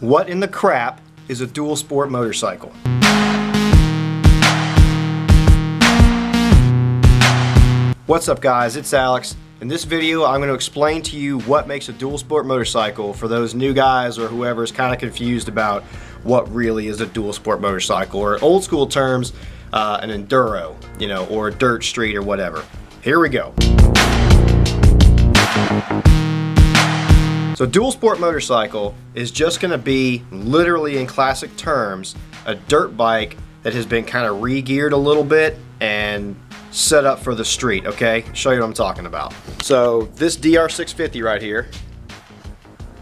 What in the crap is a dual sport motorcycle? What's up guys, it's Alex. In this video I'm going to explain to you what makes a dual sport motorcycle for those new guys or whoever is kind of confused about what really is a dual sport motorcycle, or old school terms, an enduro, or a dirt street or whatever. Here we go. So dual sport motorcycle is just going to be, literally in classic terms, a dirt bike that has been kind of re-geared a little bit and set up for the street, okay? Show you what I'm talking about. So this DR650 right here,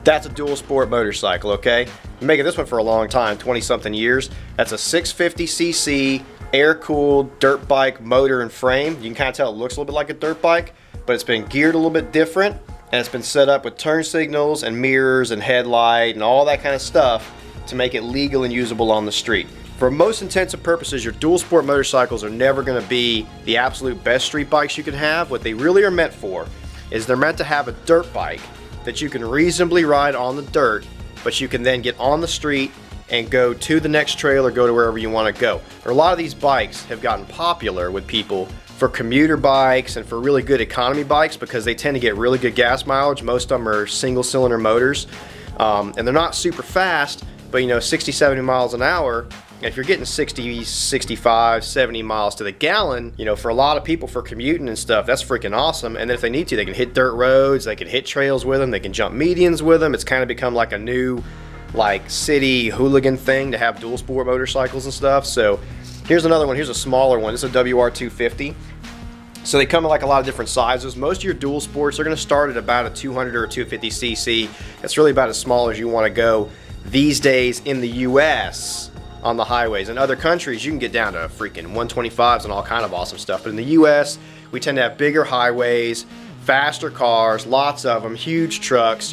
that's a dual sport motorcycle, okay? Been making this one for a long time, 20 something years. That's a 650cc air-cooled dirt bike motor and frame. You can kind of tell it looks a little bit like a dirt bike, but it's been geared a little bit different, and it's been set up with turn signals and mirrors and headlight and all that kind of stuff to make it legal and usable on the street. For most intents and purposes, your dual sport motorcycles are never going to be the absolute best street bikes you can have. What they really are meant for is they're meant to have a dirt bike that you can reasonably ride on the dirt, but you can then get on the street and go to the next trail or go to wherever you want to go. A lot of these bikes have gotten popular with people for commuter bikes and for really good economy bikes because they tend to get really good gas mileage. Most of them are single cylinder motors, and they're not super fast, but 60, 70 miles an hour. If you're getting 60, 65, 70 miles to the gallon, for a lot of people for commuting and stuff, that's freaking awesome. And then if they need to, they can hit dirt roads, they can hit trails with them, they can jump medians with them. It's kind of become like a new city hooligan thing to have dual sport motorcycles and stuff. So here's another one. Here's a smaller one. This is a WR250. So they come in a lot of different sizes. Most of your dual sports are going to start at about a 200 or 250cc. That's really about as small as you want to go these days in the US on the highways. In other countries, you can get down to freaking 125s and all kind of awesome stuff. But in the US, we tend to have bigger highways, faster cars, lots of them, huge trucks,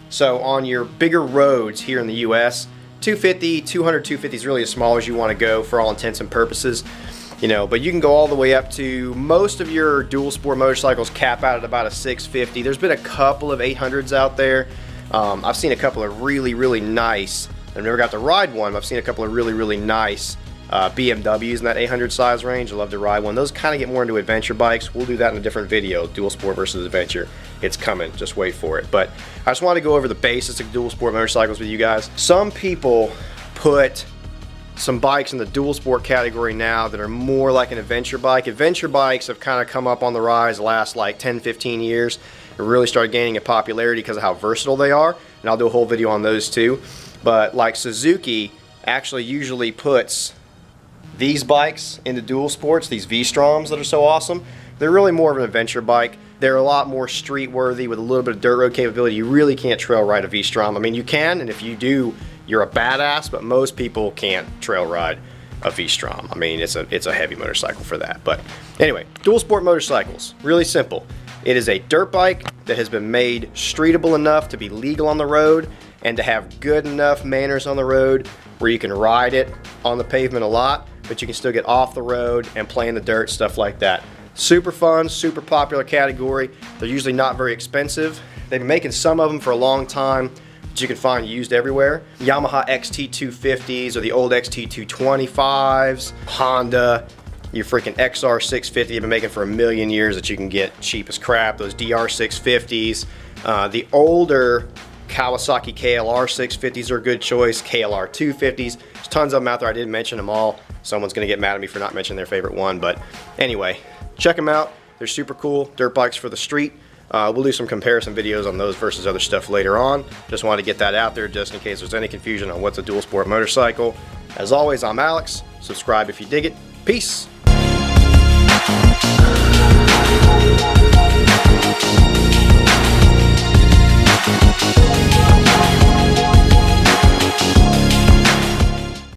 So on your bigger roads here in the US, 250, 200, 250 is really as small as you want to go for all intents and purposes. But you can go all the way up to, most of your dual sport motorcycles cap out at about a 650. There's been a couple of 800s out there. I've seen a couple of really nice, I've never got to ride one, but I've seen a couple of really nice BMWs in that 800 size range. I love to ride one. Those kind of get more into adventure bikes. We'll do that in a different video, dual sport versus adventure. It's coming, just wait for it. But I just want to go over the basics of dual sport motorcycles with you guys. Some people put some bikes in the dual sport category now that are more like an adventure bike. Adventure bikes have kind of come up on the rise the last 10-15 years and really started gaining a popularity because of how versatile they are, and I'll do a whole video on those too. But Suzuki actually usually puts these bikes into dual sports, these V-Stroms that are so awesome. They're really more of an adventure bike. They're a lot more street worthy with a little bit of dirt road capability. You really can't trail ride a V-Strom. I mean, you can, and if you do, you're a badass, but most people can't trail ride a V-Strom. I mean, it's a heavy motorcycle for that. But anyway, dual sport motorcycles, really simple. It is a dirt bike that has been made streetable enough to be legal on the road and to have good enough manners on the road where you can ride it on the pavement a lot, but you can still get off the road and play in the dirt, stuff like that. Super fun, super popular category. They're usually not very expensive. They've been making some of them for a long time, but you can find used everywhere. Yamaha XT250s or the old XT225s, Honda, your freaking XR650 they've been making for a million years that you can get cheap as crap. Those DR650s, the older Kawasaki KLR 650s are a good choice. KLR 250s, there's tons of them out there. I didn't mention them all. Someone's gonna get mad at me for not mentioning their favorite one, but anyway, check them out. They're super cool dirt bikes for the street. We'll do some comparison videos on those versus other stuff later on. Just wanted to get that out there just in case there's any confusion on what's a dual sport motorcycle. As always, I'm Alex. Subscribe if you dig it. Peace.